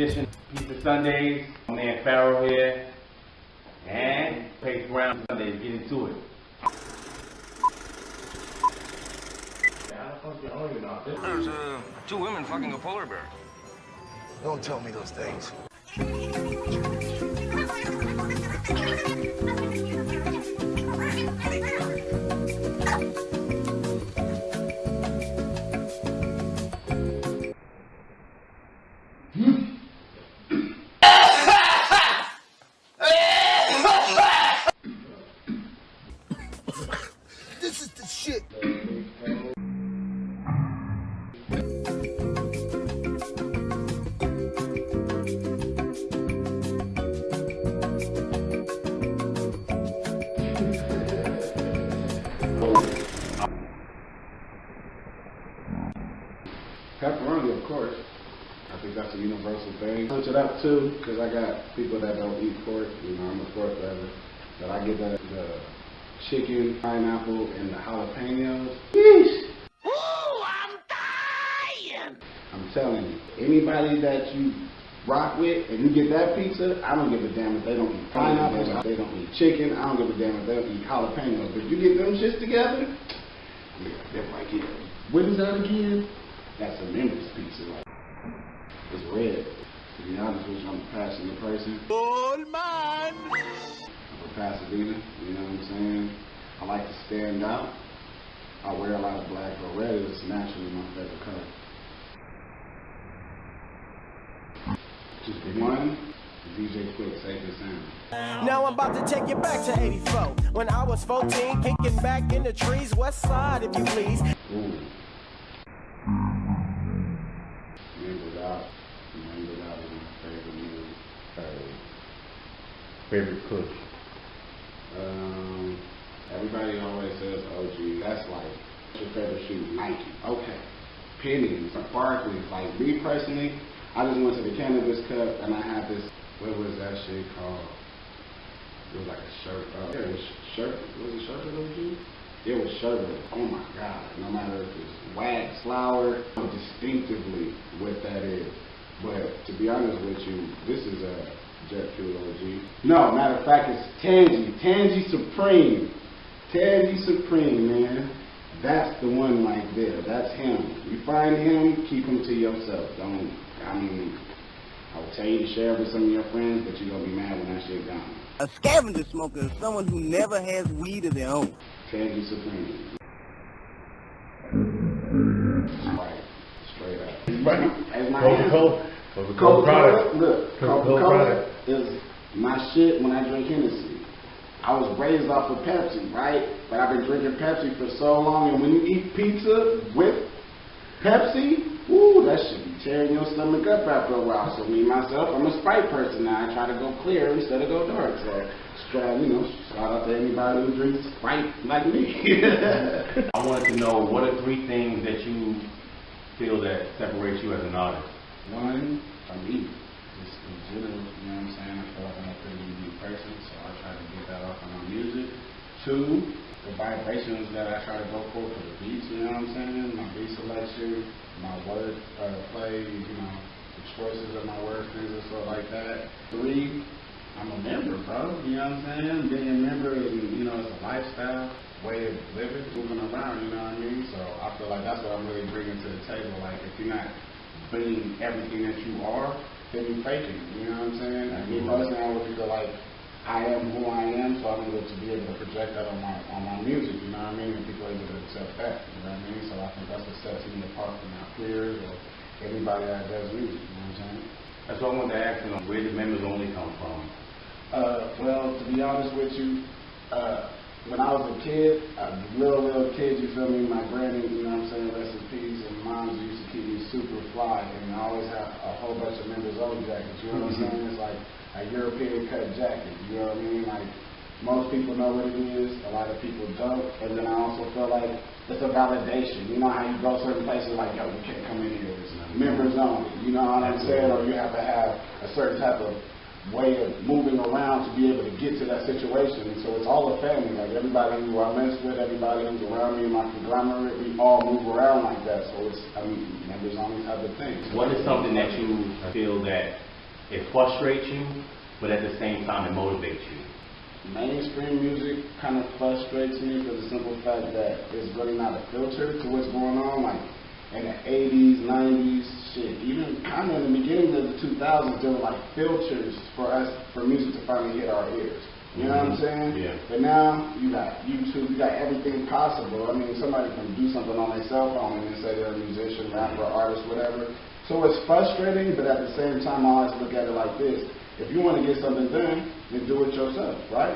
edition Pizza Sundays. My man Pharro here. And Pace Brown Sundays. Get into it. There's two women fucking a polar bear. Don't tell me those things. This is the shit. Pepperoni, of course. I think that's a universal thing. Switch it up too, because I got people that don't eat pork. You know, I'm a pork lover. But I get the chicken, pineapple, and the jalapenos. Yeesh! Ooh, I'm dying! I'm telling you, anybody that you rock with and you get that pizza, I don't give a damn if they don't eat pineapples, they don't eat chicken, I don't give a damn if they don't eat jalapenos. But you get them shits together, yeah, they're like, yeah. What is that again? That's a Memphis pizza. Like, it's red. To be honest with you, I'm a passionate person. All mine! I'm a Pasadena, you know what I'm saying? I like to stand out. I wear a lot of black, but red is naturally my favorite color. Just one, DJ Quick, safe and sound. Now I'm about to take you back to 84. When I was 14, kicking back in the trees, west side if you please. Ooh. Remember that was my favorite movie. Favorite cook. Everybody always says OG. That's like, what's your favorite shoe? Nike. Okay. Pennies, Barclays. Like me personally, I just went to the Cannabis Cup and I had this, what was that shit called? It was like a shirt. Yeah, it was shirt. Was it shirt OG? It was sherbet. Oh my God. No matter if it's wax, flour, distinctively what that is. But to be honest with you, this is a Jet Fuel OG. No, matter of fact, it's Tangy. Tangy Supreme. Tangy Supreme, man. That's the one right there. That's him. You find him, keep him to yourself. I will tell you to share it with some of your friends, but you're going to be mad when that shit gone. A scavenger smoker is someone who never has weed of their own. Tangy Supreme. Right. Straight up. As my Coca-Cola. Look, Coca-Cola is my shit when I drink Hennessy. I was raised off of Pepsi, right? But I've been drinking Pepsi for so long, and when you eat pizza with Pepsi, woo, that should be tearing your stomach up after a while. So me, myself, I'm a Sprite person now. I try to go clear instead of go dark. So, shout out to anybody who drinks Sprite like me. I wanted to know, what are 3 things that you feel that separates you as an artist? One, for me, just in general, you know what I'm saying? I feel like I'm a pretty unique person, so I try to get that off of my music. 2, the vibrations that I try to go for the beats, you know what I'm saying? My beat selection, my word play, you know, the choices of my word things and stuff like that. 3, I'm a member, bro. You know what I'm saying? Being a member is, you know, it's a lifestyle, way of living, moving around, you know what I mean? So I feel like that's what I'm really bringing to the table. Like, if you're not bringing everything that you are, then you're faking, you know what I'm saying? And me personally, I would feel like I am who I am, so I'm able to be able to project that on my music, you know what I mean? And people are able to accept that, you know what I mean? So I think that's what sets me apart from my peers or anybody that does music, you know what I'm saying? That's what I wanted to ask you, where did members only come from? Well, to be honest with you, when I was a kid, little kid, you feel me, my granny, you know what I'm saying, rest in peace, and moms used to keep me super fly, and I always have a whole bunch of members only jackets, you know what I'm saying? It's like a European cut jacket, you know what I mean? Like, most people know what it is, a lot of people don't, and then I also feel like it's a validation. You know how you go certain places like, yo, you can't come in here, it's members only, you know what I'm saying? Or you have to have a certain type of way of moving around to be able to get to that situation. And so it's all a family. Like everybody who I mess with, everybody who's around me in my conglomerate, we all move around like that. So it's, members only type of thing. What is something that you feel that it frustrates you, but at the same time it motivates you? Mainstream music kind of frustrates me for the simple fact that it's really not a filter to what's going on. Like in the 80s, 90s, shit, even kind of in the beginning of the 2000s, there were like filters for us, for music to finally hit our ears. You know what I'm saying? Yeah. But now you got YouTube, you got everything possible. I mean, somebody can do something on their cell phone and say they're a musician, rapper, artist, whatever. So it's frustrating, but at the same time, I always look at it like this. If you want to get something done, then do it yourself, right?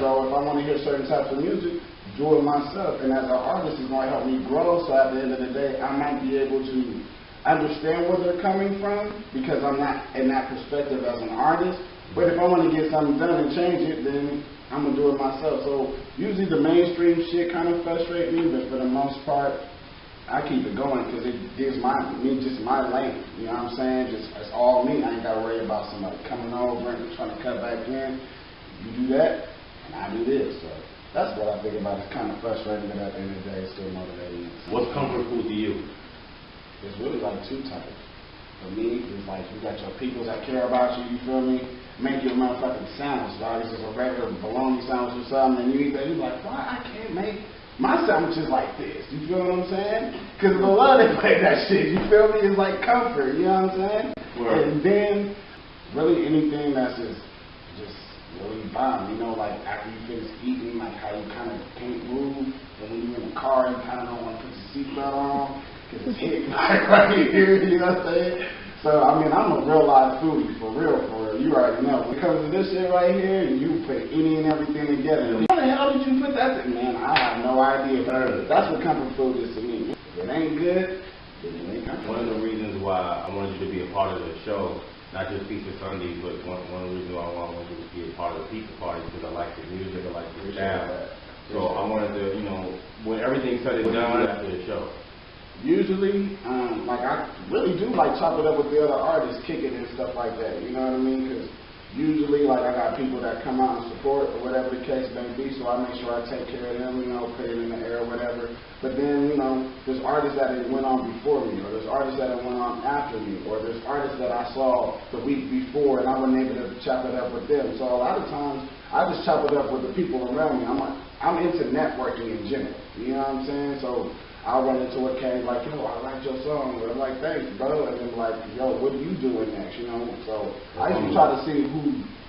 So if I want to hear certain types of music, do it myself. And as an artist, it's going to help me grow. So at the end of the day, I might be able to understand where they're coming from because I'm not in that perspective as an artist. But if I want to get something done and change it, then I'm going to do it myself. So usually the mainstream shit kind of frustrates me, but for the most part, I keep it going because it gives just my lane. You know what I'm saying? It's all me. I ain't got to worry about somebody coming over and trying to cut back in. You do that, and I do this. So that's what I think about. It's kind of frustrating, but at the end of the day, it's still motivating. What's comfort food to you? There's really like two types. For me, it's like you got your peoples that care about you, you feel me? Make your motherfucking sandwich, dog. It's just a regular bologna sandwich or something, and you eat that, you're like, why I can't make my sandwiches like this? You feel what I'm saying? Because the love they play that shit, you feel me? It's like comfort, you know what I'm saying? Right. And then, really anything that's just really bomb, you know, like after you finish eating, like how you kind of can't move, and when you're in the car, you kind of don't want to put your seatbelt on, because it's hitting like right here, you know what I'm saying? So, I mean, I'm a real live foodie, for real, you already know. When it comes to this shit right here, you put any and everything together. How the hell did you put that in? Man, I have no idea. That's what comfort food is to me. If it ain't good, then it ain't comfort food. One of the reasons why I wanted you to be a part of the show, not just Pizza Sundays, but one of the reasons why I wanted you to be a part of the pizza party, because I like the music, I like the style. So I wanted to, you know, when everything's said and done after the show. Usually, like I really do like chop it up with the other artists, kick it and stuff like that. You know what I mean? Because usually, like I got people that come out and support or whatever the case may be, so I make sure I take care of them. You know, put it in the air or whatever. But then, you know, there's artists that went on before me, or there's artists that went on after me, or there's artists that I saw the week before and I wasn't able to chop it up with them. So a lot of times, I just chop it up with the people around me. I'm into networking in general. You know what I'm saying? So I'll run into a case like, yo, I like your song. Or I'm like, thanks, bro. And then like, yo, what are you doing next? You know? So I usually try to see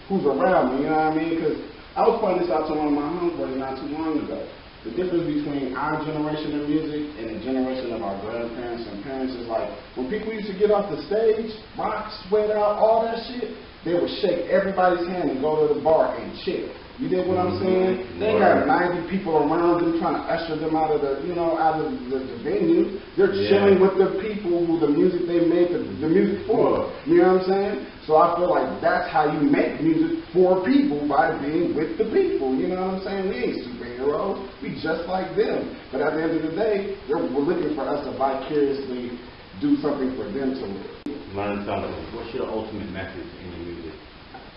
who's around me. You know what I mean? Because I was pointing this out to one of my homeboys not too long ago. The difference between our generation of music and the generation of our grandparents and parents is like, when people used to get off the stage, rock, sweat out, all that shit, they would shake everybody's hand and go to the bar and chill. You dig what I'm saying? They got 90 people around them trying to usher them out of the, you know, out of the venue. They're chilling with the people who the music they made the music for. You know what I'm saying? So I feel like that's how you make music for people, by being with the people. You know what I'm saying? We ain't superheroes. We just like them. But at the end of the day, we're looking for us to vicariously do something for them to live. Learn something. What's your ultimate message in your music?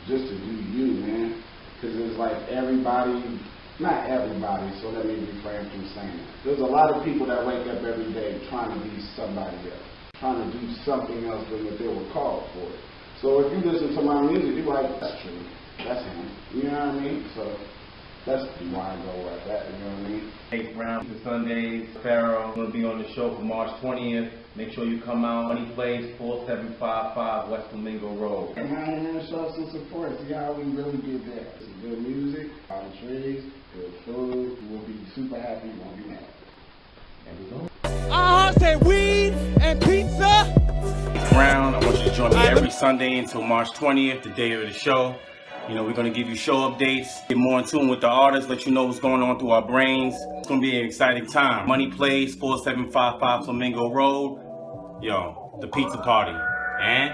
Just to do you, man. Because it's like everybody, not everybody, so let me refrain from saying that. There's a lot of people that wake up every day trying to be somebody else, trying to do something else than what they were called for. So if you listen to my music, you're like, that's true, that's him. You know what I mean? So that's why I go like that, you know what I mean? 8th round to Sundays. Pharro going to be on the show for March 20th. Make sure you come out. Money Place, 4755 West Flamingo Road. And I want to show some support. See how we really get there. It's good music, on trees, good food. We'll be super happy. We won't be mad. There we go. Say weed and pizza. 8th round. I want you to join me every Sunday until March 20th, the day of the show. You know, we're going to give you show updates, get more in tune with the artists, let you know what's going on through our brains. It's going to be an exciting time. Money Place, 4755 Flamingo Road. Yo, the pizza party. And